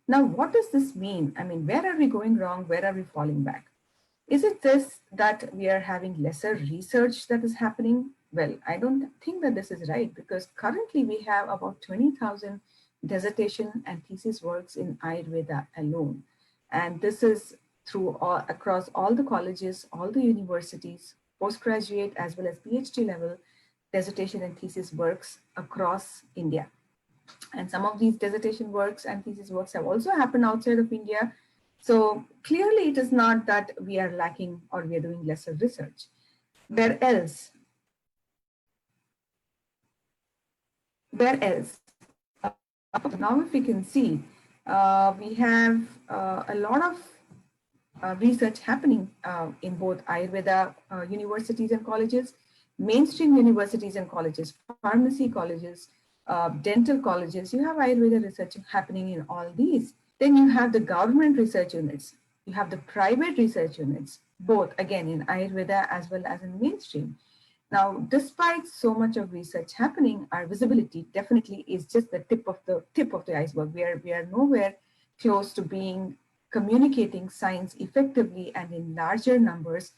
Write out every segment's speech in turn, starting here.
Now, what does this mean? I mean, where are we going wrong? Where are we falling back? Is it this that we are having lesser research that is happening? Well, I don't think that this is right, because currently we have about 20,000 dissertation and thesis works in Ayurveda alone. And this is across all the colleges, all the universities, postgraduate as well as PhD level dissertation and thesis works across India. And some of these dissertation works and thesis works have also happened outside of India. So clearly it is not that we are lacking or we are doing lesser research. Where else? Where else? Now if we can see, we have a lot of research happening in both Ayurveda universities and colleges, mainstream universities and colleges, pharmacy colleges, dental colleges. You have Ayurveda research happening in all these. Then you have the government research units. You have the private research units, both again in Ayurveda as well as in mainstream. Now, despite so much of research happening, our visibility definitely is just the tip of the iceberg. We are nowhere close to being communicating science effectively and in larger numbers.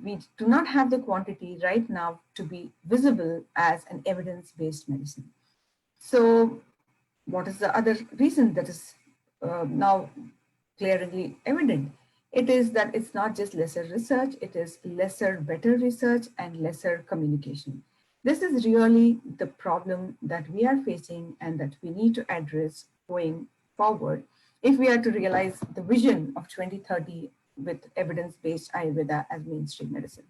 We do not have the quantity right now to be visible as an evidence-based medicine. So what is the other reason that is now clearly evident? It is that it's not just lesser research, it is lesser better research and lesser communication. This is really the problem that we are facing and that we need to address going forward if we are to realize the vision of 2030 with evidence-based Ayurveda as mainstream medicine.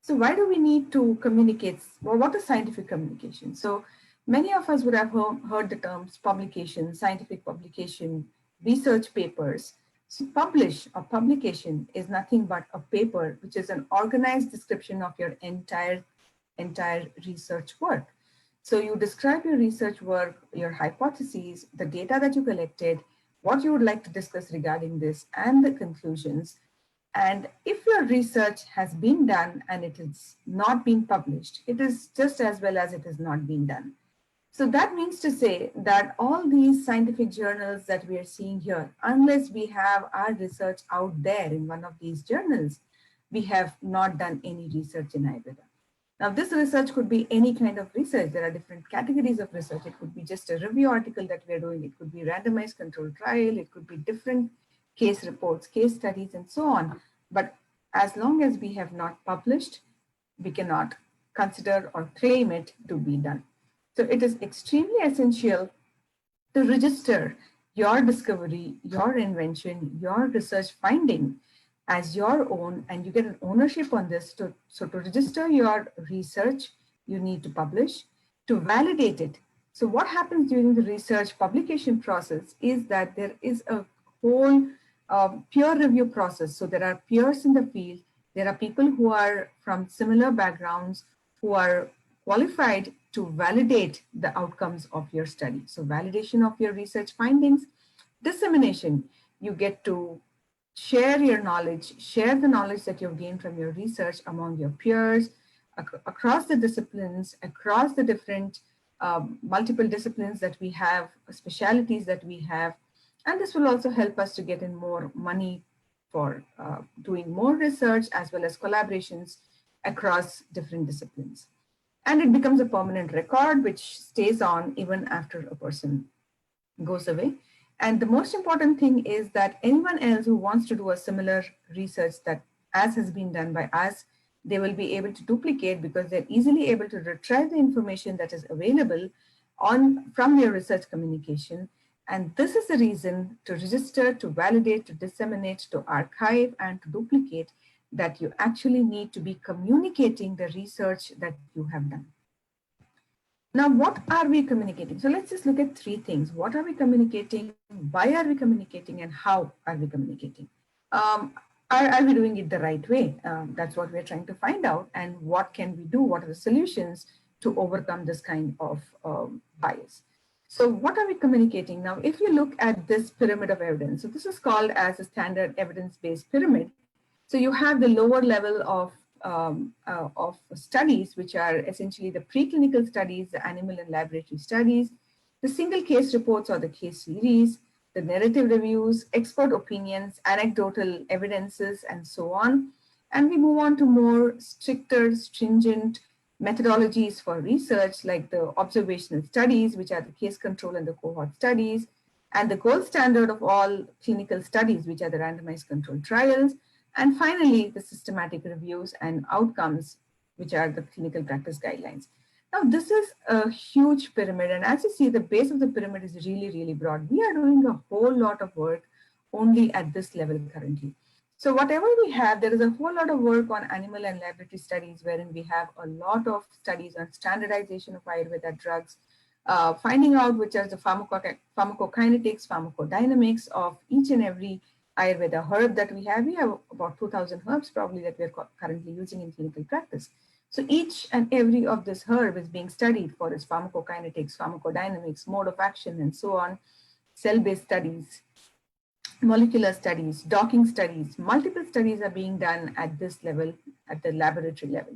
So why do we need to communicate? Well, what is scientific communication? So many of us would have heard the terms publication, scientific publication, research papers. So publish or publication is nothing but a paper, which is an organized description of your entire research work. So you describe your research work, your hypotheses, the data that you collected, what you would like to discuss regarding this, and the conclusions. And if your research has been done and it is not being published, it is just as well as it is not being done. So that means to say that all these scientific journals that we are seeing here, unless we have our research out there in one of these journals, we have not done any research in Ayurveda. Now, this research could be any kind of research. There are different categories of research. It could be just a review article that we're doing. It could be randomized controlled trial. It could be different case reports, case studies, and so on. But as long as we have not published, we cannot consider or claim it to be done. So it is extremely essential to register your discovery, your invention, your research finding as your own, and you get an ownership on this. So to register your research, you need to publish. To validate it, so what happens during the research publication process is that there is a whole peer review process. So there are peers in the field. There are people who are from similar backgrounds who are qualified to validate the outcomes of your study. So validation of your research findings, dissemination, you get to share your knowledge, share the knowledge that you've gained from your research among your peers, across the disciplines, across the different multiple disciplines that we have, specialities that we have. And this will also help us to get in more money for doing more research as well as collaborations across different disciplines. And it becomes a permanent record which stays on even after a person goes away. And the most important thing is that anyone else who wants to do a similar research that as has been done by us, they will be able to duplicate because they're easily able to retrieve the information that is available from their research communication. And this is the reason to register, to validate, to disseminate, to archive, and to duplicate, that you actually need to be communicating the research that you have done. Now, what are we communicating? So let's just look at three things. What are we communicating? Why are we communicating? And how are we communicating? Are we doing it the right way? That's what we're trying to find out. And what can we do? What are the solutions to overcome this kind of bias? So what are we communicating? Now, if you look at this pyramid of evidence, so this is called as a standard evidence-based pyramid. So you have the lower level of studies, which are essentially the preclinical studies, the animal and laboratory studies. the single case reports or the case series, the narrative reviews, expert opinions, anecdotal evidences, and so on. And we move on to more stricter, stringent methodologies for research, like the observational studies, which are the case control and the cohort studies, and the gold standard of all clinical studies, which are the randomized controlled trials, and finally, the systematic reviews and outcomes, which are the clinical practice guidelines. Now, this is a huge pyramid, and as you see, the base of the pyramid is really, really broad. We are doing a whole lot of work only at this level currently. So whatever we have, there is a whole lot of work on animal and laboratory studies, wherein we have a lot of studies on standardization of Ayurveda drugs, finding out which are the pharmacokinetics, pharmacodynamics of each and every Ayurveda herb that we have. We have about 2,000 herbs probably that we're currently using in clinical practice. So each and every of this herb is being studied for its pharmacokinetics, pharmacodynamics, mode of action, and so on, cell-based studies, molecular studies, docking studies, multiple studies are being done at this level, at the laboratory level.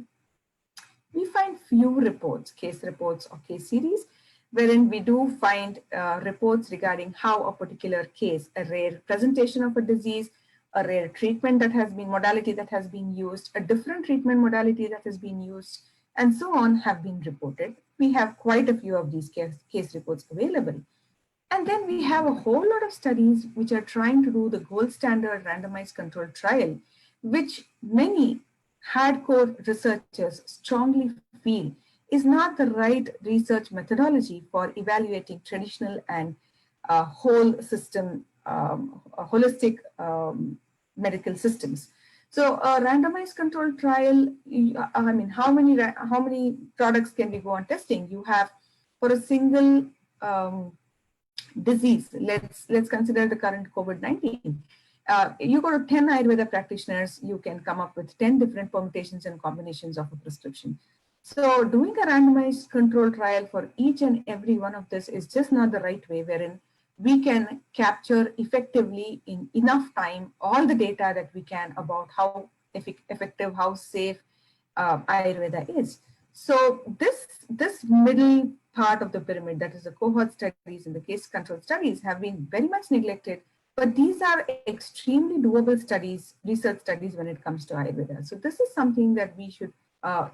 We find few reports, case reports or case series, wherein we do find reports regarding how a particular case, a rare presentation of a disease, a rare treatment that has been, modality that has been used, a different treatment modality that has been used, and so on have been reported. We have quite a few of these case reports available. And then we have a whole lot of studies which are trying to do the gold standard randomized controlled trial, which many hardcore researchers strongly feel is not the right research methodology for evaluating traditional and whole system, holistic medical systems. So a randomized controlled trial, I mean, how many products can we go on testing? You have for a single disease, let's consider the current COVID-19. You go to 10 Ayurveda practitioners, you can come up with 10 different permutations and combinations of a prescription. So doing a randomized control trial for each and every one of this is just not the right way, wherein we can capture effectively in enough time all the data that we can about how effective, how safe Ayurveda is. So this middle part of the pyramid, that is the cohort studies and the case control studies, have been very much neglected, but these are extremely doable studies, research studies when it comes to Ayurveda. So this is something that we should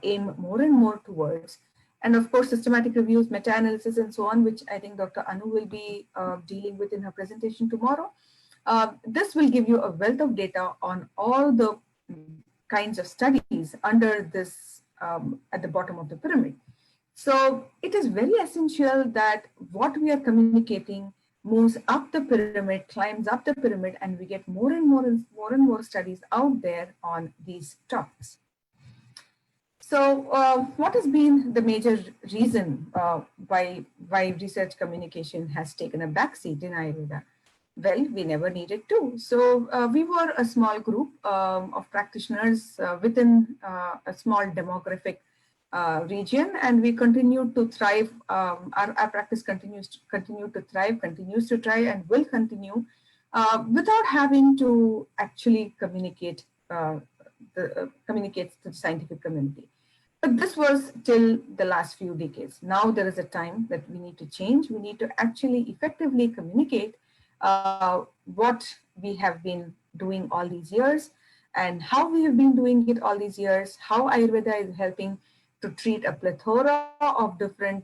aim more and more towards. And of course, systematic reviews, meta-analysis, and so on, which I think Dr. Anu will be dealing with in her presentation tomorrow. This will give you a wealth of data on all the kinds of studies under this at the bottom of the pyramid. So it is very essential that what we are communicating moves up the pyramid, climbs up the pyramid, and we get more and more studies out there on these topics. So what has been the major reason why research communication has taken a backseat in Ayurveda? Well, we never needed to. So we were a small group of practitioners within a small demographic region, and we continued to thrive. Our practice continues to thrive, continues to thrive, and will continue without having to actually communicate to the scientific community. But this was till the last few decades. Now there is a time that we need to change. We need to actually effectively communicate what we have been doing all these years and how we have been doing it all these years, how Ayurveda is helping to treat a plethora of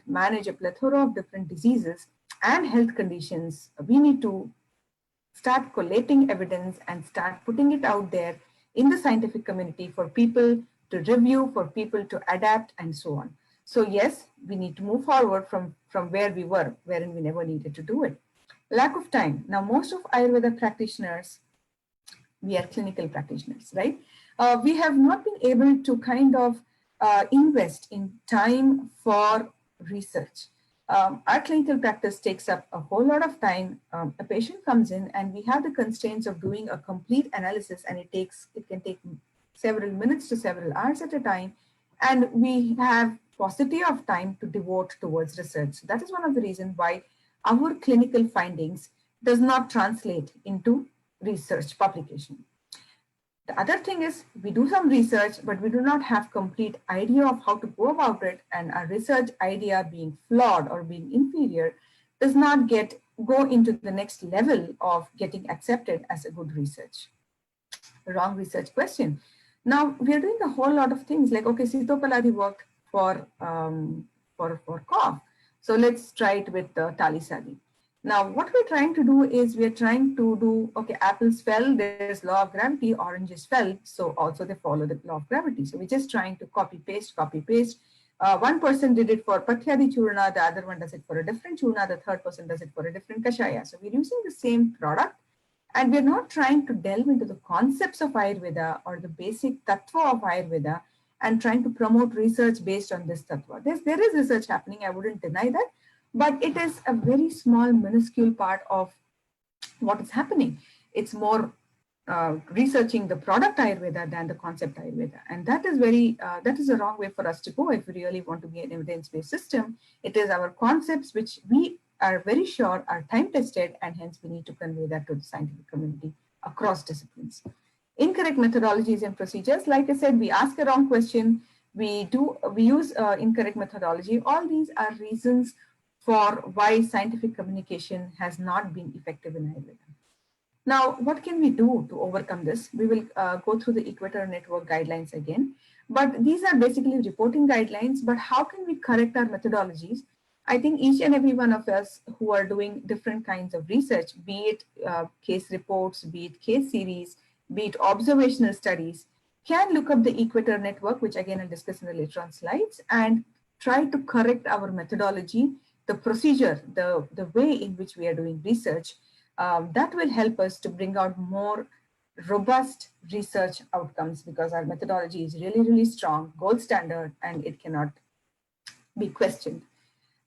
manage a plethora of different diseases and health conditions. We need to start collating evidence and start putting it out there in the scientific community for people to review, for people to adapt, and so on. So yes, we need to move forward from where we were, wherein we never needed to do it. Lack of time. Now, most of Ayurveda practitioners, we are clinical practitioners, right? We have not been able to kind of invest in time for research. Our clinical practice takes up a whole lot of time. A patient comes in and we have the constraints of doing a complete analysis, and it can take several minutes to several hours at a time. And we have paucity of time to devote towards research. So that is one of the reasons why our clinical findings does not translate into research publication. The other thing is we do some research, but we do not have complete idea of how to go about it. And our research idea being flawed or being inferior, does not go into the next level of getting accepted as a good research. Wrong research question. Now we are doing a whole lot of things like, okay, Sitopaladi worked for cough. So let's try it with Talisadi. Now what we're trying to do is we're trying to do, okay, apples fell, there's law of gravity, oranges fell, so also they follow the law of gravity. So we're just trying to copy paste, copy paste. One person did it for Pathyadi Churna, the other one does it for a different Churna, the third person does it for a different Kashaya. So we're using the same product, and we're not trying to delve into the concepts of Ayurveda or the basic tattva of Ayurveda and trying to promote research based on this tattva. There is research happening, I wouldn't deny that, but it is a very small, minuscule part of what is happening. It's more researching the product Ayurveda than the concept Ayurveda. And that is that is a wrong way for us to go if we really want to be an evidence-based system. It is our concepts which we are very sure are time-tested, and hence we need to convey that to the scientific community across disciplines. Incorrect methodologies and procedures. Like I said, we ask a wrong question, we use incorrect methodology. All these are reasons for why scientific communication has not been effective in Ayurveda. Now, what can we do to overcome this? We will go through the Equator Network guidelines again, but these are basically reporting guidelines, but how can we correct our methodologies? I think each and every one of us who are doing different kinds of research, be it case reports, be it case series, be it observational studies, can look up the Equator Network, which again I'll discuss in the later on slides, and try to correct our methodology, the procedure, the way in which we are doing research. That will help us to bring out more robust research outcomes because our methodology is really, really strong, gold standard, and it cannot be questioned.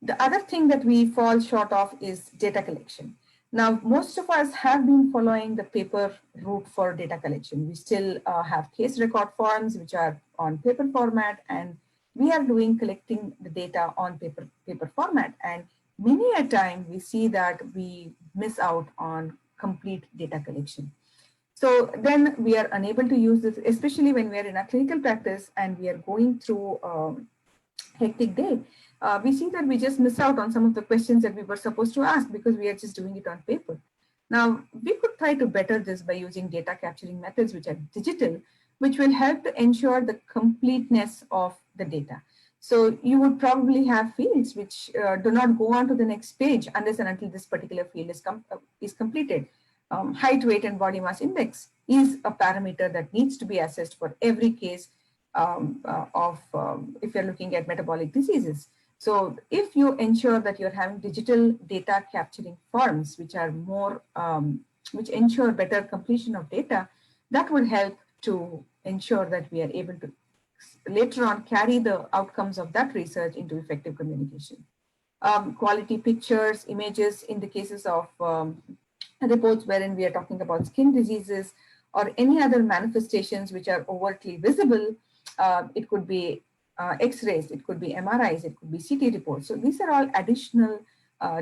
The other thing that we fall short of is data collection. Now, most of us have been following the paper route for data collection. We still have case record forms, which are on paper format, and we are collecting the data on paper format. And many a time we see that we miss out on complete data collection. So then we are unable to use this, especially when we are in a clinical practice and we are going through hectic day. We see that we just miss out on some of the questions that we were supposed to ask because we are just doing it on paper. Now, we could try to better this by using data capturing methods which are digital, which will help to ensure the completeness of the data. So you would probably have fields which do not go on to the next page unless and until this particular field is completed. Height, weight, and body mass index is a parameter that needs to be assessed for every case if you're looking at metabolic diseases. So if you ensure that you're having digital data capturing forms, which are more, which ensure better completion of data, that would help to ensure that we are able to later on carry the outcomes of that research into effective communication. Quality pictures, images in the cases of reports wherein we are talking about skin diseases or any other manifestations which are overtly visible. It could be X-rays, it could be MRIs, it could be CT reports. So these are all additional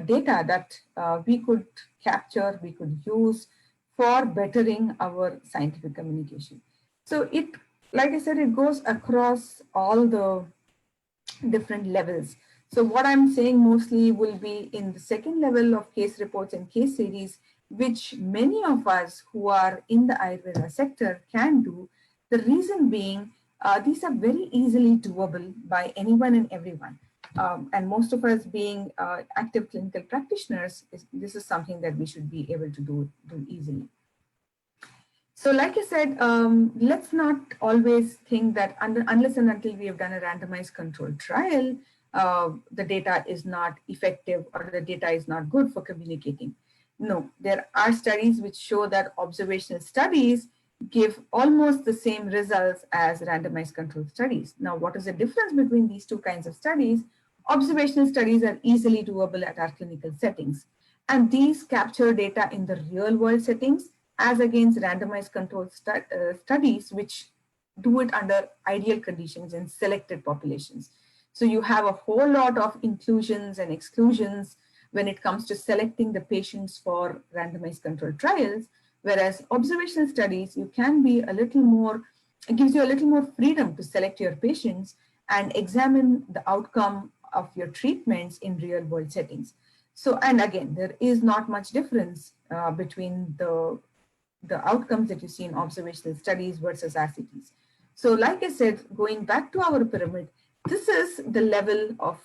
data that we could capture, we could use for bettering our scientific communication. So it, like I said, it goes across all the different levels. So what I'm saying mostly will be in the second level of case reports and case series, which many of us who are in the Ayurveda sector can do. The reason being, these are very easily doable by anyone and everyone. And most of us being active clinical practitioners, this is something that we should be able to do easily. So like I said, let's not always think that unless and until we have done a randomized controlled trial, the data is not effective or the data is not good for communicating. No, there are studies which show that observational studies give almost the same results as randomized controlled studies. Now, what is the difference between these two kinds of studies? Observational studies are easily doable at our clinical settings, and these capture data in the real world settings as against randomized controlled studies, which do it under ideal conditions in selected populations. So you have a whole lot of inclusions and exclusions when it comes to selecting the patients for randomized controlled trials, whereas observational studies, you can be a little more, it gives you a little more freedom to select your patients and examine the outcome of your treatments in real world settings. So, and again, there is not much difference between the outcomes that you see in observational studies versus RCTs. So like I said, going back to our pyramid, this is the level of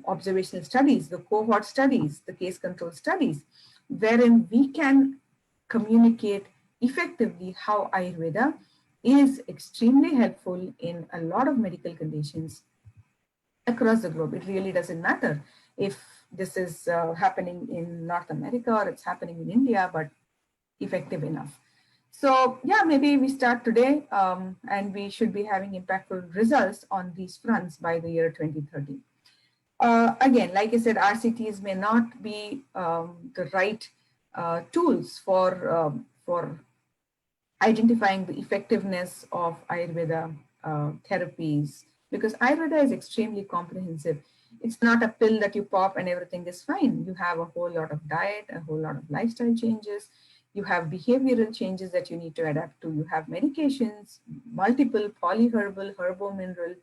observational studies, the cohort studies, the case control studies, wherein we can communicate effectively how Ayurveda is extremely helpful in a lot of medical conditions across the globe. It really doesn't matter if this is happening in North America or it's happening in India, but effective enough. So yeah, maybe we start today and we should be having impactful results on these fronts by the year 2030. Again, like I said, RCTs may not be the right tools for identifying the effectiveness of Ayurveda therapies, because Ayurveda is extremely comprehensive. It's not a pill that you pop and everything is fine. You have a whole lot of diet, a whole lot of lifestyle changes. You have behavioral changes that you need to adapt to. You have medications, multiple polyherbal, herbo-mineral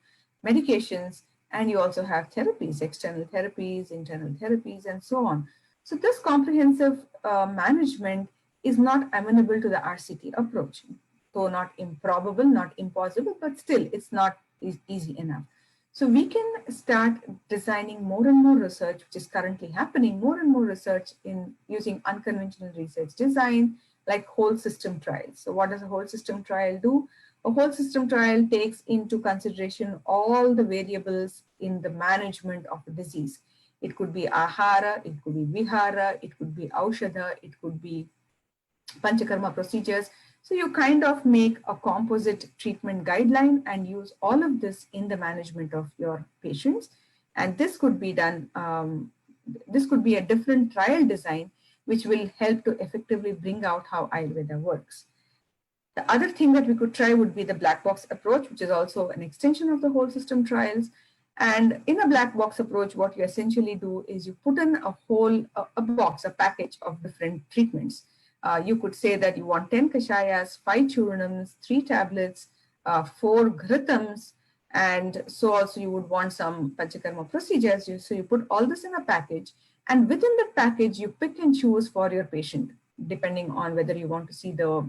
medications, and you also have therapies, external therapies, internal therapies, and so on. So this comprehensive management is not amenable to the RCT approach. So not improbable, not impossible, but still it's not easy enough. So we can start designing more and more research, which is currently happening, more and more research in using unconventional research design, like whole system trials. So what does a whole system trial do? A whole system trial takes into consideration all the variables in the management of a disease. It could be ahara, it could be vihara, it could be aushadha, it could be panchakarma procedures. So you kind of make a composite treatment guideline and use all of this in the management of your patients. And this could be done, this could be a different trial design, which will help to effectively bring out how Ayurveda works. The other thing that we could try would be the black box approach, which is also an extension of the whole system trials. And in a black box approach, what you essentially do is you put in a box, a package of different treatments. You could say that you want 10 kashayas, 5 churnams, 3 tablets, 4 ghrithams, and so also you would want some panchakarma procedures. So you put all this in a package, and within that package, you pick and choose for your patient, depending on whether you want to see the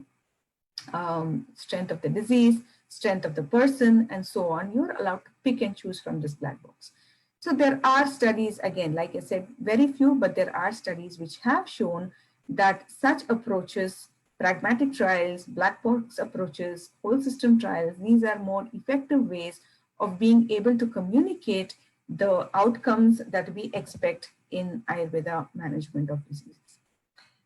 strength of the disease, strength of the person, and so on. You're allowed to pick and choose from this black box. So there are studies, again, like I said, very few, but there are studies which have shown that such approaches, pragmatic trials, black box approaches, whole system trials, these are more effective ways of being able to communicate the outcomes that we expect in Ayurveda management of diseases.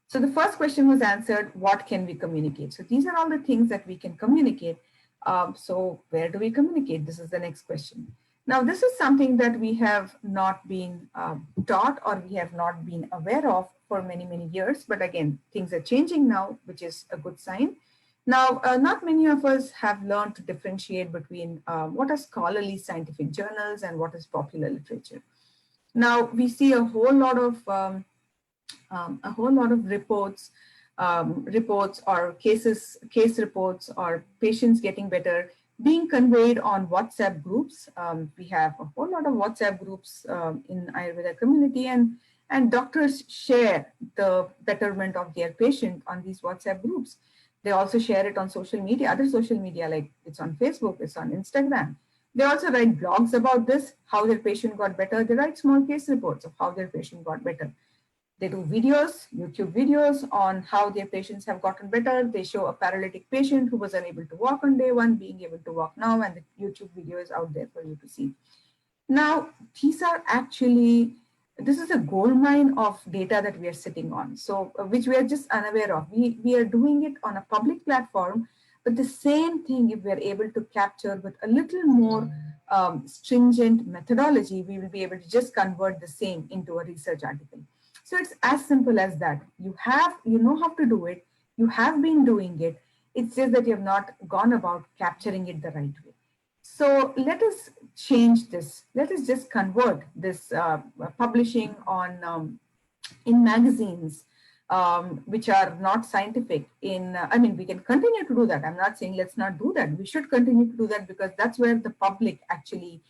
So the first question was answered, what can we communicate? So these are all the things that we can communicate. So where do we communicate? This is the next question. Now, this is something that we have not been taught or we have not been aware of for many, many years. But again, things are changing now, which is a good sign. Now, not many of us have learned to differentiate between what are scholarly scientific journals and what is popular literature. Now, we see a whole lot of reports, reports or case reports or patients getting better being conveyed on WhatsApp groups. We have a whole lot of WhatsApp groups in Ayurveda community, and doctors share the betterment of their patient on these WhatsApp groups. They also share it on social media, other social media, like it's on Facebook, it's on Instagram. They also write blogs about this, how their patient got better. They write small case reports of how their patient got better. They do videos, YouTube videos on how their patients have gotten better. They show a paralytic patient who was unable to walk on day one, being able to walk now, and the YouTube video is out there for you to see. Now, these are actually, this is a gold mine of data that we are sitting on, so which we are just unaware of. We are doing it on a public platform, but the same thing, if we are able to capture with a little more stringent methodology, we will be able to just convert the same into a research article. So it's as simple as that. You know how to do it. You have been doing it. It's just that you have not gone about capturing it the right way. So let us change this. Let us just convert this publishing on in magazines, which are not scientific. I mean, we can continue to do that. I'm not saying let's not do that. We should continue to do that because that's where the public actually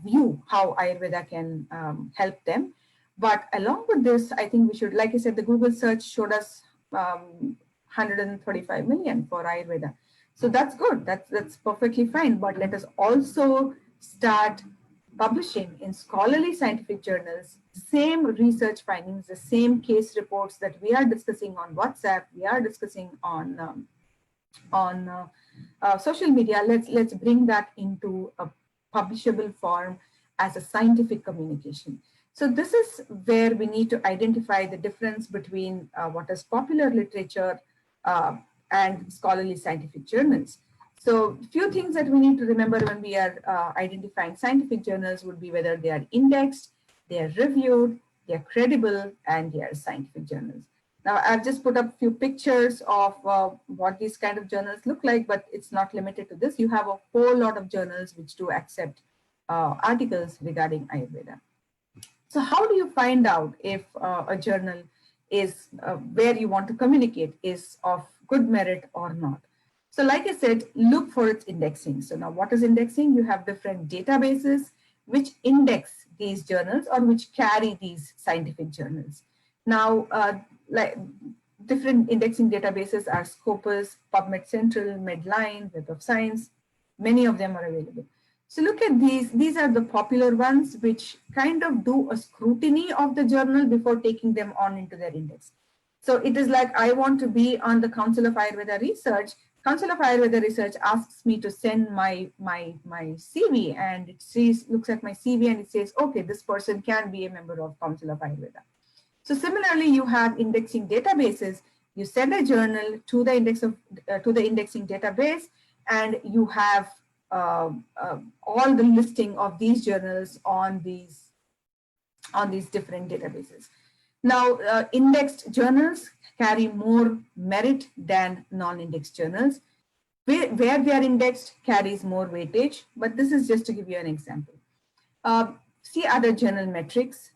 view how Ayurveda can help them. But along with this, I think we should, like I said, the Google search showed us 135 million for Ayurveda. So that's good. That's perfectly fine. But let us also start publishing in scholarly scientific journals same research findings, the same case reports that we are discussing on WhatsApp, we are discussing on social media. Let's bring that into a publishable form as a scientific communication. So this is where we need to identify the difference between what is popular literature uh, and scholarly scientific journals. So a few things that we need to remember when we are identifying scientific journals would be whether they are indexed, they are reviewed, they are credible, and they are scientific journals. Now, I've just put up a few pictures of what these kind of journals look like, but it's not limited to this. You have a whole lot of journals which do accept articles regarding Ayurveda. So how do you find out if a journal is where you want to communicate is of good merit or not? So like I said, look for its indexing. So now what is indexing? You have different databases which index these journals or which carry these scientific journals. Now, like different indexing databases are Scopus, PubMed Central, Medline, Web of Science. Many of them are available. So look at these. These are the popular ones which kind of do a scrutiny of the journal before taking them on into their index. So it is like I want to be on the Council of Ayurveda Research. Council of Ayurveda Research asks me to send my CV, and it says, looks at my CV and it says, okay, this person can be a member of Council of Ayurveda. So similarly, you have indexing databases. You send a journal to the to the indexing database, and you have all the listing of these journals on these different databases. Now, indexed journals carry more merit than non-indexed journals. Where they are indexed carries more weightage, but this is just to give you an example. See other journal metrics,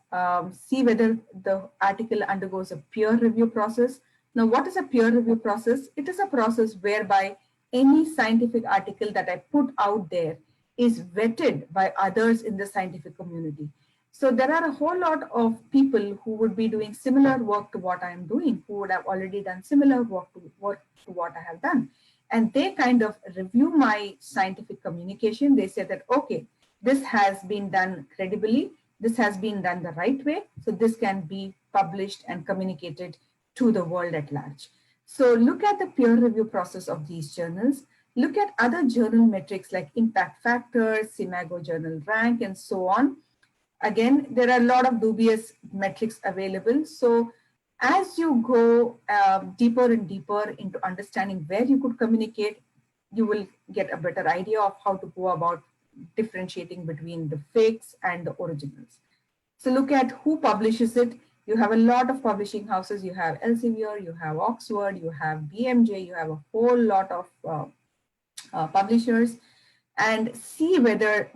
see whether the article undergoes a peer review process. Now, what is a peer review process? It is a process whereby any scientific article that I put out there is vetted by others in the scientific community. So there are a whole lot of people who would be doing similar work to what I am doing, who would have already done similar work to what I have done. And they kind of review my scientific communication. They say that, okay, this has been done credibly, this has been done the right way, so this can be published and communicated to the world at large. So look at the peer review process of these journals, look at other journal metrics like impact factors, Simago journal rank, and so on. Again, there are a lot of dubious metrics available. So as you go deeper and deeper into understanding where you could communicate, you will get a better idea of how to go about differentiating between the fakes and the originals. So look at who publishes it. You have a lot of publishing houses. You have Elsevier, you have Oxford, you have BMJ, you have a whole lot of publishers, and see whether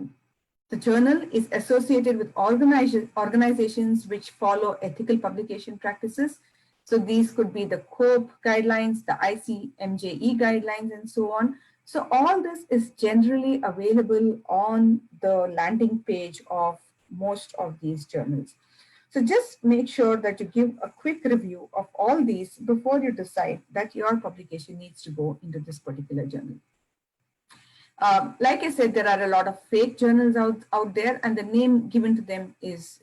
the journal is associated with organizations which follow ethical publication practices. So these could be the COPE guidelines, the ICMJE guidelines, and so on. So all this is generally available on the landing page of most of these journals. So just make sure that you give a quick review of all these before you decide that your publication needs to go into this particular journal. Like I said, there are a lot of fake journals out there, and the name given to them is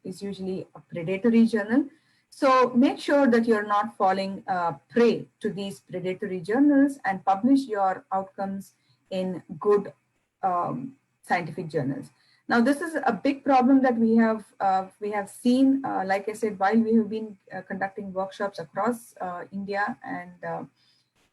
usually a predatory journal. So make sure that you're not falling prey to these predatory journals and publish your outcomes in good scientific journals. Now, this is a big problem that we have seen. Like I said, while we have been conducting workshops across India and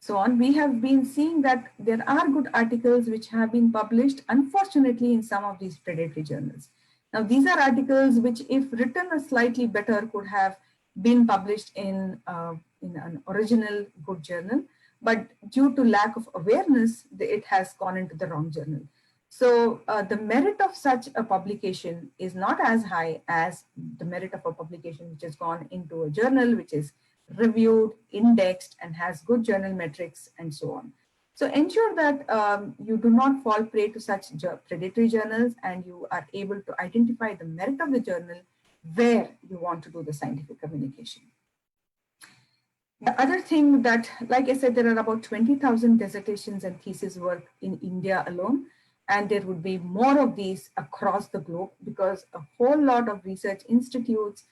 so on, we have been seeing that there are good articles which have been published, unfortunately, in some of these predatory journals. Now, these are articles which, if written a slightly better, could have been published in an original good journal, but due to lack of awareness, it has gone into the wrong journal. So the merit of such a publication is not as high as the merit of a publication which has gone into a journal which is reviewed, indexed, and has good journal metrics, and so on. So ensure that you do not fall prey to such predatory journals, and you are able to identify the merit of the journal where you want to do the scientific communication. The other thing that, like I said, there are about 20,000 dissertations and thesis work in India alone, and there would be more of these across the globe because a whole lot of research institutes,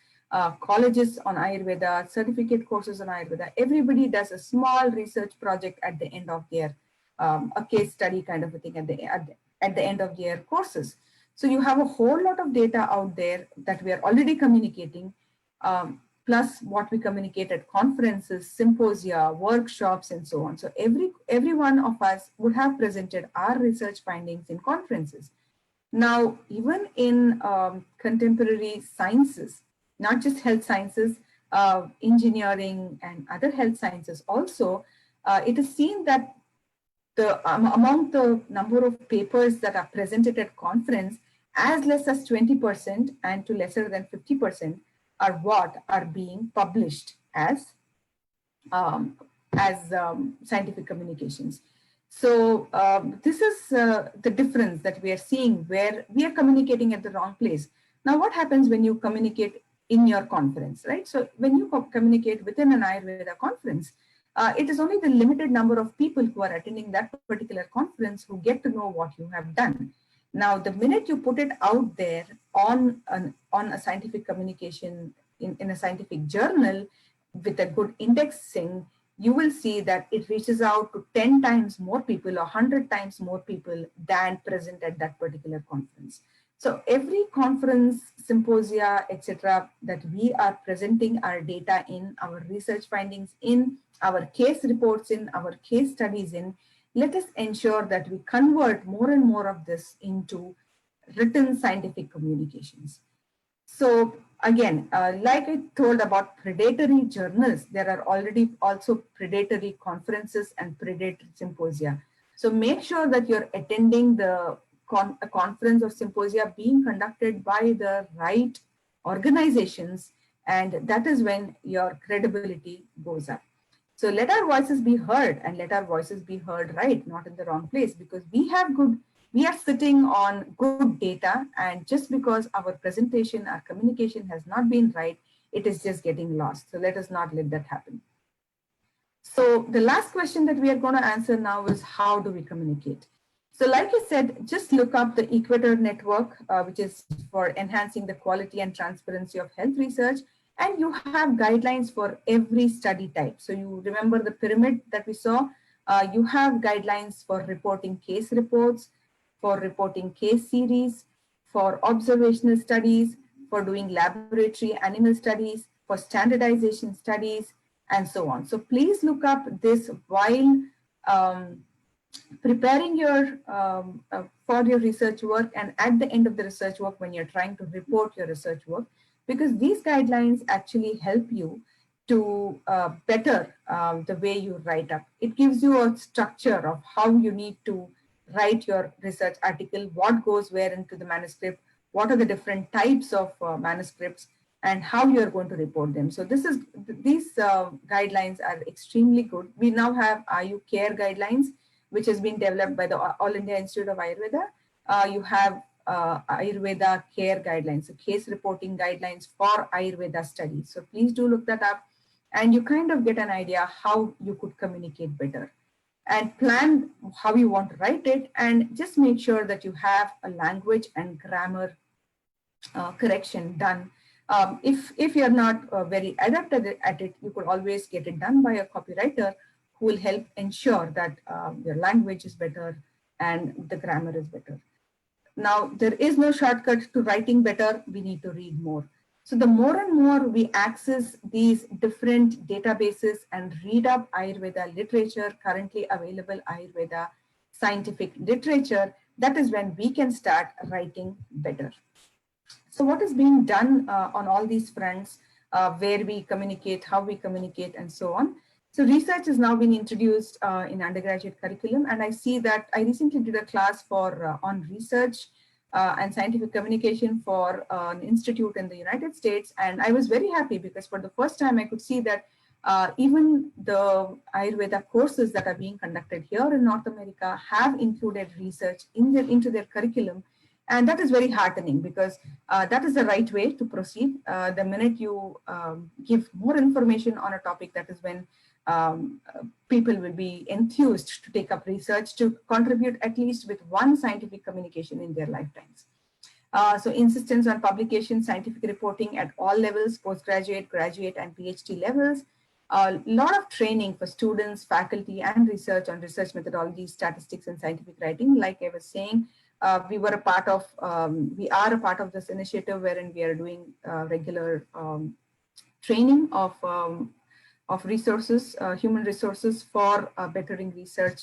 colleges on Ayurveda, certificate courses on Ayurveda, everybody does a small research project at the end of their, a case study kind of a thing at the end of their courses. So you have a whole lot of data out there that we are already communicating, plus what we communicate at conferences, symposia, workshops, and so on. So every one of us would have presented our research findings in conferences. Now, even in contemporary sciences, not just health sciences, engineering and other health sciences also, it is seen that among the number of papers that are presented at conference, as less as 20% and to lesser than 50% are what are being published as scientific communications. So this is the difference that we are seeing where we are communicating at the wrong place. Now, what happens when you communicate in your conference, right? So when you communicate within an Ayurveda conference, it is only the limited number of people who are attending that particular conference who get to know what you have done. Now, the minute you put it out there on a scientific communication in a scientific journal with a good indexing, you will see that it reaches out to 10 times more people or 100 times more people than present at that particular conference. So every conference, symposia, etc., that we are presenting our data in, our research findings in, our case reports in, our case studies in, let us ensure that we convert more and more of this into written scientific communications. So again, like I told about predatory journals, there are already also predatory conferences and predatory symposia. So make sure that you're attending a conference or symposia being conducted by the right organizations, and that is when your credibility goes up. So let our voices be heard, and let our voices be heard right, not in the wrong place, because we are sitting on good data, and just because our presentation, our communication has not been right, it is just getting lost. So let us not let that happen. So the last question that we are going to answer now is, how do we communicate? So like I said, just look up the Equator Network, which is for enhancing the quality and transparency of health research. And you have guidelines for every study type. So you remember the pyramid that we saw? You have guidelines for reporting case reports, for reporting case series, for observational studies, for doing laboratory animal studies, for standardization studies, and so on. So please look up this while preparing your for your research work, and at the end of the research work when you're trying to report your research work, because these guidelines actually help you to better the way you write up. It gives you a structure of how you need to write your research article, what goes where into the manuscript, what are the different types of manuscripts, and how you are going to report them. So these guidelines are extremely good. We now have IU Care guidelines, which has been developed by the All India Institute of Ayurveda. You have Ayurveda Care guidelines, so case reporting guidelines for Ayurveda studies. So please do look that up, and you kind of get an idea how you could communicate better, and plan how you want to write it, and just make sure that you have a language and grammar correction done. If you're not very adept at it, you could always get it done by a copywriter who will help ensure that your language is better and the grammar is better. Now, there is no shortcut to writing better. We need to read more. So the more and more we access these different databases and read up Ayurveda literature, currently available Ayurveda scientific literature, that is when we can start writing better. So what is being done on all these fronts, where we communicate, how we communicate, and so on. So research has now been introduced in undergraduate curriculum, and I see that I recently did a class for on research and scientific communication for an institute in the United States, and I was very happy because for the first time I could see that even the Ayurveda courses that are being conducted here in North America have included research into their curriculum. And that is very heartening, because that is the right way to proceed. The minute you give more information on a topic, that is when people will be enthused to take up research, to contribute at least with one scientific communication in their lifetimes. So insistence on publication, scientific reporting at all levels, postgraduate, graduate, and PhD levels. A lot of training for students, faculty, and research on research methodologies, statistics, and scientific writing. Like I was saying, we are a part of this initiative, wherein we are doing regular training of resources, human resources for bettering research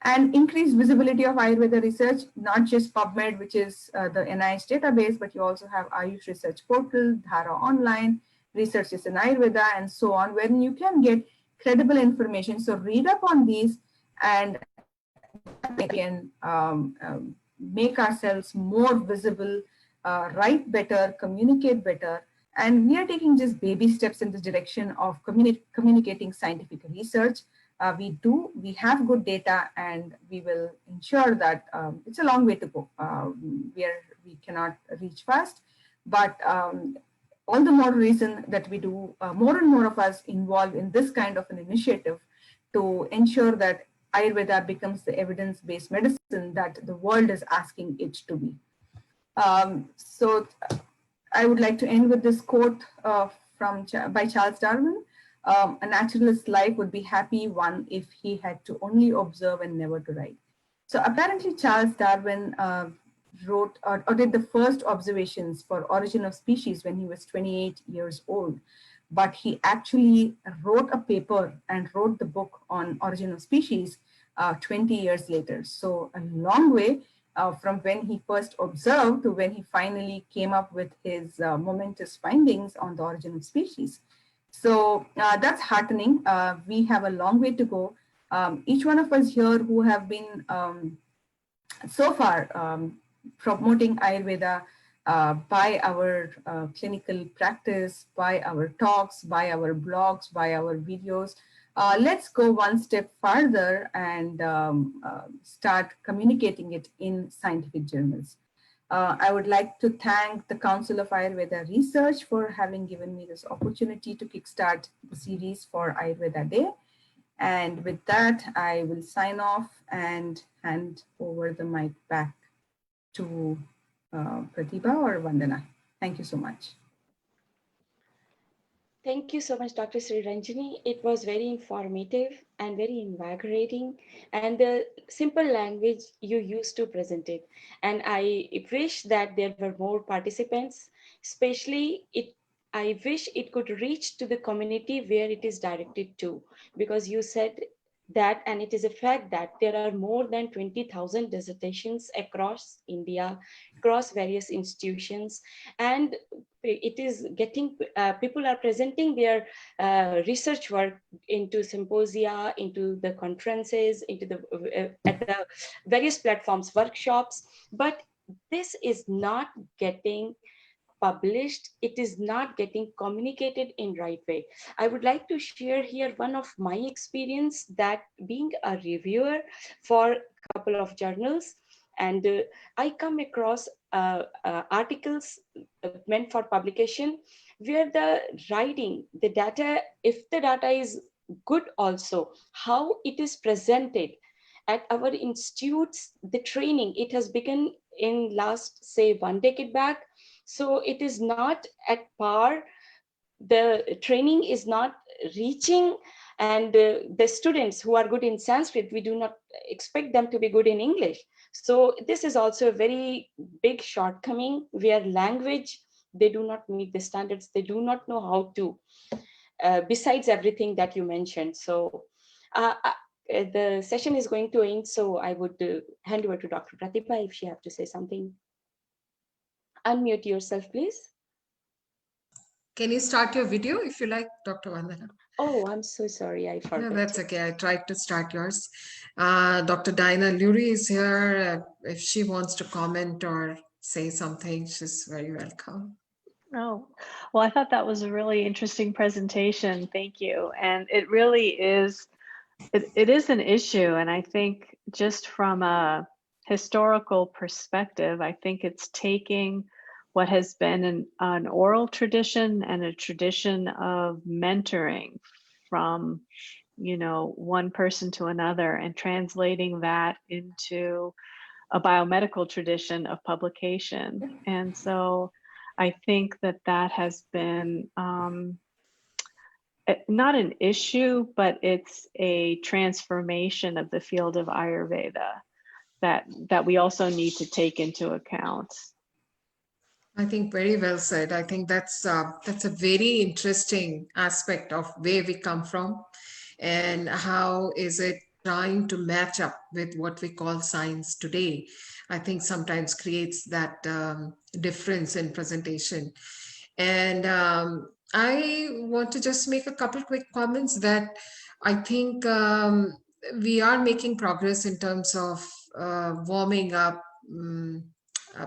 and increased visibility of Ayurveda research, not just PubMed, which is the NIH database, but you also have Ayush Research Portal, Dhara Online, Researches in Ayurveda, and so on, wherein you can get credible information. So read up on these, and we can make ourselves more visible, write better, communicate better. And we are taking just baby steps in this direction of communicating scientific research. We have good data, and we will ensure that it's a long way to go. We cannot reach fast, but all the more reason that we do more and more of us involved in this kind of an initiative to ensure that Ayurveda becomes the evidence-based medicine that the world is asking it to be. So I would like to end with this quote by Charles Darwin. A naturalist's life would be happy one if he had to only observe and never to write. So apparently Charles Darwin wrote or did the first observations for origin of species when he was 28 years old. But he actually wrote a paper and wrote the book on origin of species 20 years later. So a long way from when he first observed to when he finally came up with his momentous findings on the origin of species. So that's heartening. We have a long way to go. Each one of us here who have been so far promoting Ayurveda by our clinical practice, by our talks, by our blogs, by our videos, let's go one step further and start communicating it in scientific journals. I would like to thank the Council of Ayurveda Research for having given me this opportunity to kickstart the series for Ayurveda Day. And with that, I will sign off and hand over the mic back to Pratibha or Vandana. Thank you so much. Thank you so much, Dr. Sriranjini. It was very informative and very invigorating, and the simple language you used to present it. And I wish that there were more participants, especially I wish it could reach to the community where it is directed to, because you said that, and it is a fact that there are more than 20,000 dissertations across India, across various institutions, and it is getting, people are presenting their research work into symposia, into the conferences, into the, at the various platforms, workshops, but this is not getting published, it is not getting communicated in right way. I would like to share here one of my experience, that being a reviewer for a couple of journals, and I come across articles meant for publication where the writing, the data, if the data is good also, how it is presented at our institutes, the training, it has begun in last, say, 1 decade back. So it is not at par, the training is not reaching, and the students who are good in Sanskrit, we do not expect them to be good in English. So this is also a very big shortcoming, where language, they do not meet the standards, they do not know how to, besides everything that you mentioned. So the session is going to end, so I would hand over to Dr. Pratibha if she have to say something. Unmute yourself, please. Can you start your video if you like, Dr. Vandana? Oh, I'm so sorry, I forgot. No, that's okay. I tried to start yours. Dr. Dinah Lurie is here. If she wants to comment or say something, she's very welcome. Oh, well, I thought that was a really interesting presentation. Thank you. And it really is, it is an issue. And I think just from a historical perspective, I think it's taking what has been an oral tradition and a tradition of mentoring from, you know, one person to another and translating that into a biomedical tradition of publication. And so I think that that has been not an issue, but it's a transformation of the field of Ayurveda that we also need to take into account. I think very well said. I think that's a very interesting aspect of where we come from and how is it trying to match up with what we call science today. I think sometimes creates that difference in presentation. And I want to just make a couple quick comments that I think we are making progress in terms of warming up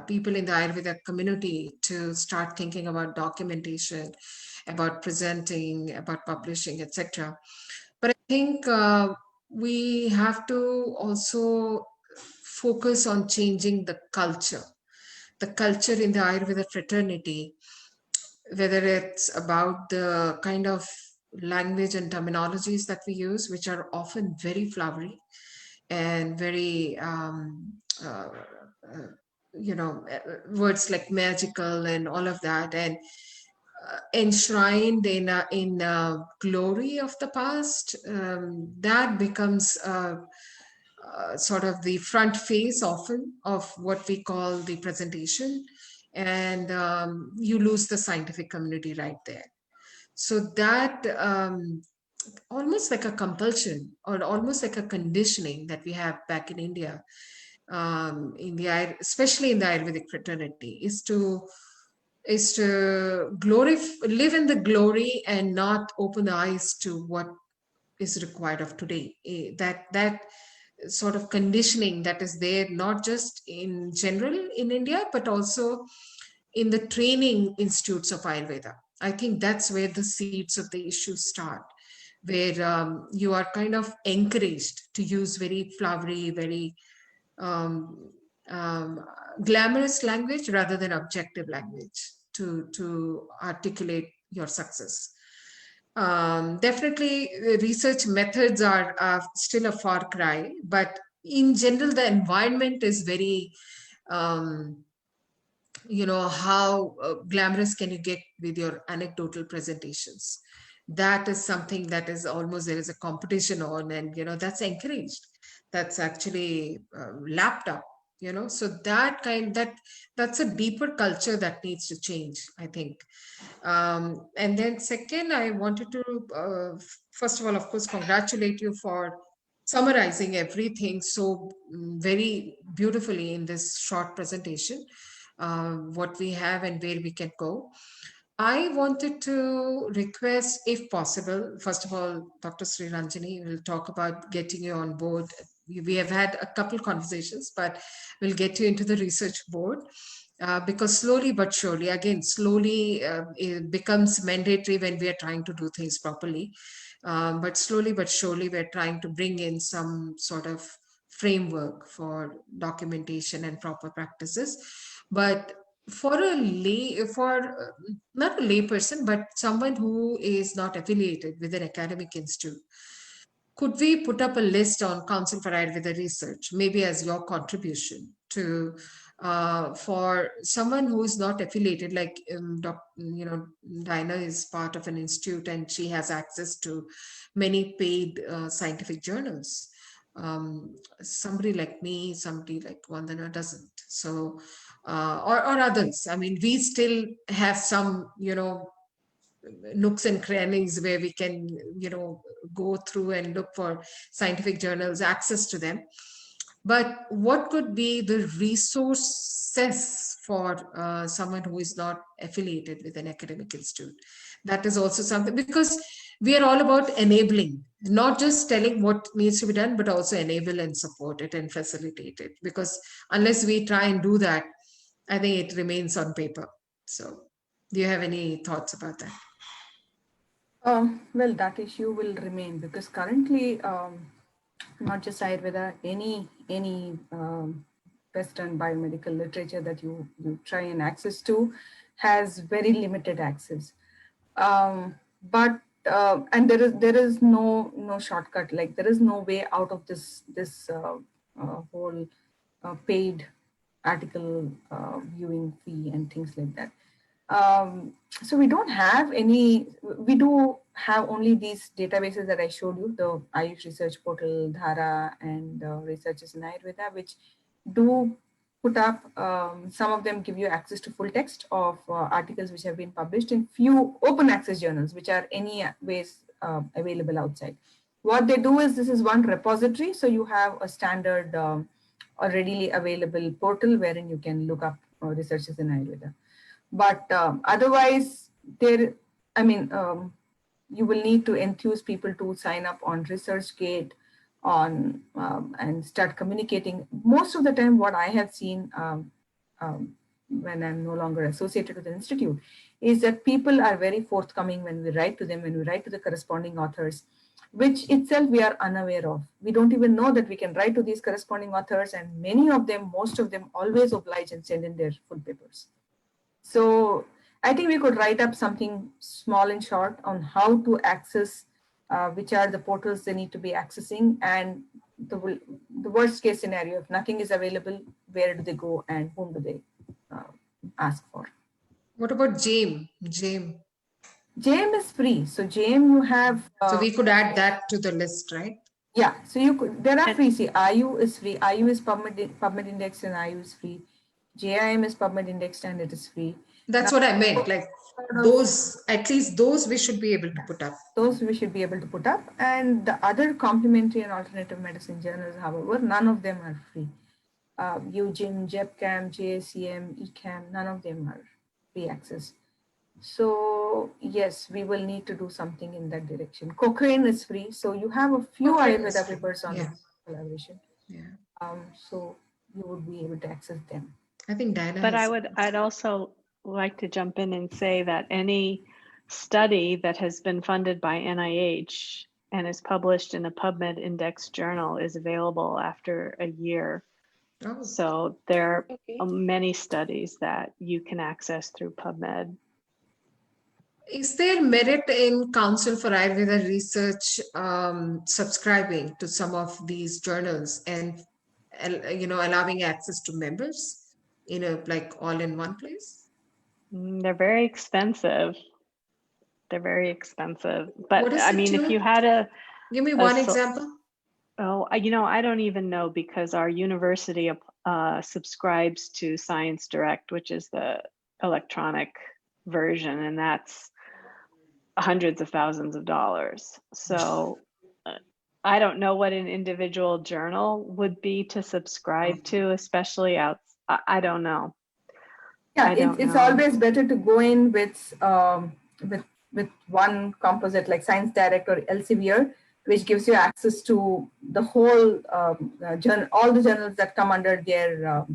people in the Ayurveda community to start thinking about documentation, about presenting, about publishing, etc. But I think we have to also focus on changing the culture in the Ayurveda fraternity, whether it's about the kind of language and terminologies that we use, which are often very flowery and very, words like magical and all of that, and enshrined in glory of the past. That becomes sort of the front face often of what we call the presentation, and you lose the scientific community right there. So that almost like a compulsion or almost like a conditioning that we have back in India, especially in the Ayurvedic fraternity, is to live in the glory and not open the eyes to what is required of today. That sort of conditioning that is there, not just in general in India, but also in the training institutes of Ayurveda. I think that's where the seeds of the issue start, where you are kind of encouraged to use very flowery, very um, glamorous language rather than objective language to articulate your success. Definitely, research methods are still a far cry, but in general, the environment is very, how glamorous can you get with your anecdotal presentations? That is something that is almost, there is a competition on, and that's encouraged. That's actually lapped up. So that's a deeper culture that needs to change, I think. And then second, I wanted to, first of all, of course, congratulate you for summarizing everything so very beautifully in this short presentation, what we have and where we can go. I wanted to request, if possible, first of all, Dr. Sriranjini, we'll talk about getting you on board. We have had a couple conversations, but we'll get you into the research board. Because slowly but surely, again, slowly it becomes mandatory when we are trying to do things properly. But slowly but surely, we're trying to bring in some sort of framework for documentation and proper practices. But for not a lay person, but someone who is not affiliated with an academic institute, could we put up a list on Council for Ayurveda Research, maybe as your contribution to for someone who is not affiliated, like Dinah is part of an institute and she has access to many paid scientific journals. Somebody like me, somebody like Vandana doesn't. So, or others. I mean, we still have some, nooks and crannies where we can, go through and look for scientific journals, access to them. But what could be the resources for someone who is not affiliated with an academic institute? That is also something, because we are all about enabling, not just telling what needs to be done, but also enable and support it and facilitate it. Because unless we try and do that, I think it remains on paper. So do you have any thoughts about that? Well, that issue will remain because currently, not just Ayurveda, any Western biomedical literature that you try and access to has very limited access. But and there is no shortcut. Like there is no way out of this whole paid article viewing fee and things like that. So we don't have any. We do have only these databases that I showed you, the Ayush Research Portal, Dhara, and Researches in Ayurveda, which do put up. Some of them give you access to full text of articles which have been published in few open access journals, which are any ways available outside. What they do is, this is one repository, so you have a standard or readily available portal wherein you can look up researches in Ayurveda. But otherwise, you will need to enthuse people to sign up on ResearchGate and start communicating. Most of the time, what I have seen when I'm no longer associated with the institute is that people are very forthcoming when we write to them, when we write to the corresponding authors, which itself we are unaware of. We don't even know that we can write to these corresponding authors, and many of them, most of them always oblige and send in their full papers. So I think we could write up something small and short on how to access which are the portals they need to be accessing, and the worst case scenario, if nothing is available, where do they go and whom do they ask for? What about JAME? JAME. JAME is free. So JAME you have. So we could add that to the list, right? Yeah. So you could. There are free. See, IU is free. IU is PubMed indexed and IU is free. JIM is PubMed indexed and it is free. That's what I meant. Like those, at least those we should be able to put up. Those we should be able to put up. And the other complementary and alternative medicine journals, however, none of them are free. UGIM, JEPCAM, JACM, ECAM, none of them are free access. So yes, we will need to do something in that direction. Cochrane is free. So you have a few Ayurveda papers on collaboration. Yeah. So you would be able to access them. I think Diana. But I'd also like to jump in and say that any study that has been funded by NIH and is published in a PubMed index journal is available after a year. Oh. So there are many studies that you can access through PubMed. Is there merit in Council for Ayurveda Research subscribing to some of these journals and allowing access to members like all in one place? They're very expensive. They're very expensive. But I mean, if you had give me one example. Oh, I don't even know, because our university subscribes to Science Direct, which is the electronic version, and that's hundreds of thousands of dollars. So I don't know what an individual journal would be to subscribe to, especially out. I don't know. Yeah, it's always better to go in with one composite like Science Direct or Elsevier, which gives you access to the whole journal, all the journals that come under their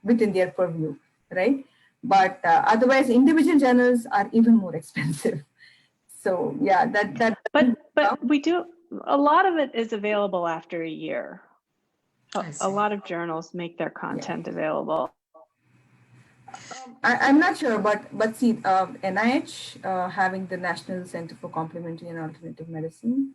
within their purview, right? But otherwise, individual journals are even more expensive. So yeah, that. But we do, a lot of it is available after a year. A lot of journals make their content available. I'm not sure, but see, NIH having the National Center for Complementary and Alternative Medicine,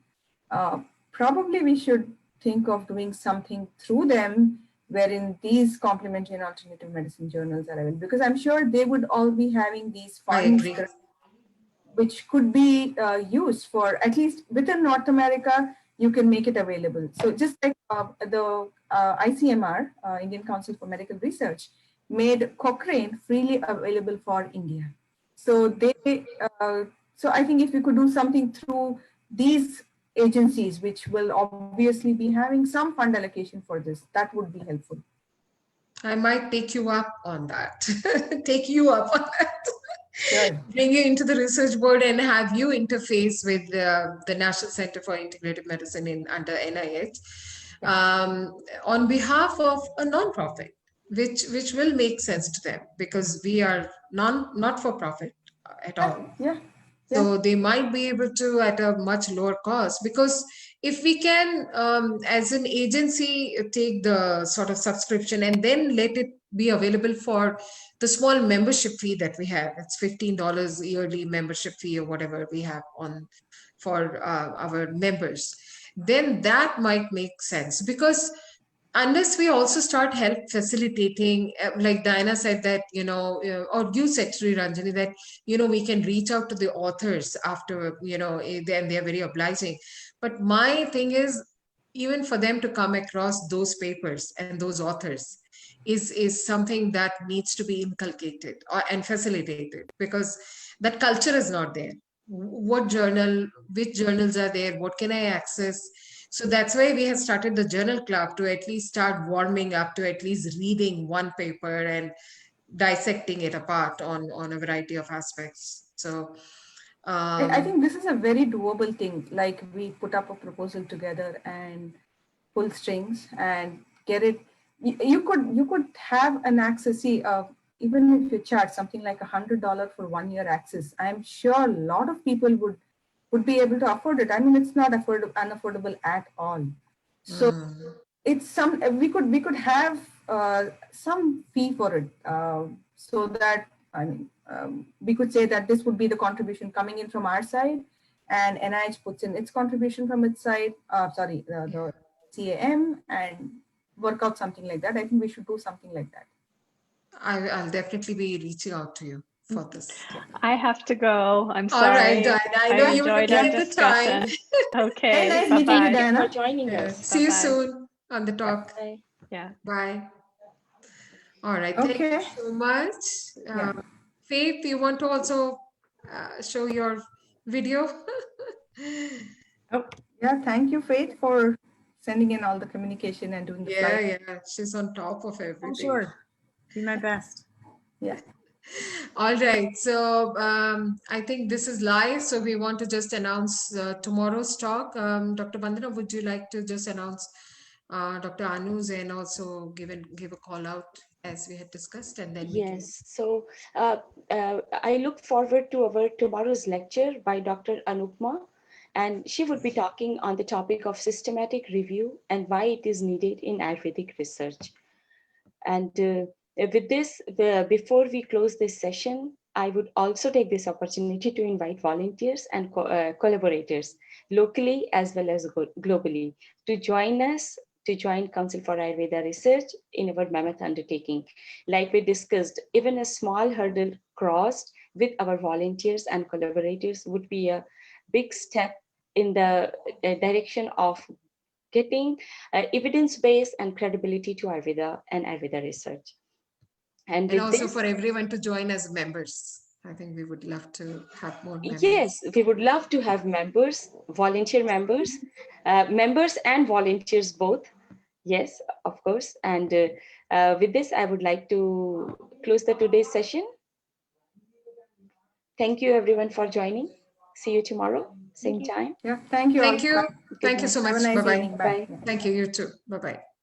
probably we should think of doing something through them wherein these complementary and alternative medicine journals are available, because I'm sure they would all be having these funds which could be used for, at least within North America, you can make it available. So just like the ICMR, Indian Council for Medical Research, made Cochrane freely available for India. So so I think if we could do something through these agencies, which will obviously be having some fund allocation for this, that would be helpful. I might take you up on that. Take you up on that. Sure. Bring you into the research board and have you interface with the National Center for Integrative Medicine under NIH on behalf of a nonprofit, which will make sense to them, because we are not for profit at all. Yeah. So they might be able to at a much lower cost, because if we can, as an agency, take the sort of subscription and then let it be available for the small membership fee that we have. It's $15 yearly membership fee or whatever we have on for our members. Then that might make sense, because unless we also start help facilitating, like Diana said that, or you said, Sriranjini, that, we can reach out to the authors after, then they're very obliging. But my thing is, even for them to come across those papers and those authors is something that needs to be inculcated and facilitated, because that culture is not there. Which journals are there? What can I access? So that's why we have started the journal club, to at least start warming up to at least reading one paper and dissecting it apart on a variety of aspects. So I think this is a very doable thing. Like, we put up a proposal together and pull strings and get it. You could have an access. See, even if you charge something like $100 for 1 year access, I'm sure a lot of people would be able to afford it. I mean, it's not unaffordable at all. So it's we could have some fee for it, so that, I mean, we could say that this would be the contribution coming in from our side, and NIH puts in its contribution from its side. The CAM, and work out something like that. I think we should do something like that. I'll definitely be reaching out to you for this. I have to go. I'm All right, sorry. Diana, I know you enjoyed will our get the time. discussion. Very Okay, nice meeting you, bye-bye. Diana. For joining us. See you Bye-bye. soon on the talk. Bye. Yeah. Bye. All right. Thank you Okay. so much. Yeah. Faith, you want to also show your video? Oh, yeah. Thank you, Faith, for sending in all the communication and doing the Yeah, slide. yeah. She's on top of everything. Oh, sure. Do my best. Yeah. All right. So I think this is live. So we want to just announce tomorrow's talk. Dr. Bandana, would you like to just announce Dr. Anu's, and also give a call out as we had discussed, and then we can. Yes, so I look forward to our tomorrow's lecture by Dr. Anupma, and she would be talking on the topic of systematic review and why it is needed in Ayurvedic research. And with this, before we close this session, I would also take this opportunity to invite volunteers and collaborators locally as well as globally to join us, to join Council for Ayurveda Research in our mammoth undertaking. Like we discussed, even a small hurdle crossed with our volunteers and collaborators would be a big step in the direction of getting evidence base and credibility to Ayurveda and Ayurveda research. And also this, for everyone to join as members. I think we would love to have more members. Yes, we would love to have members, volunteer members, members and volunteers both. Yes, of course. And with this, I would like to close the today's session. Thank you everyone for joining. See you tomorrow, same time. Yeah. Thank you. Thank all. you. Bye. Thank you so Have much. a nice Bye-bye. evening. Bye. Bye. Thank you. You too. Bye-bye.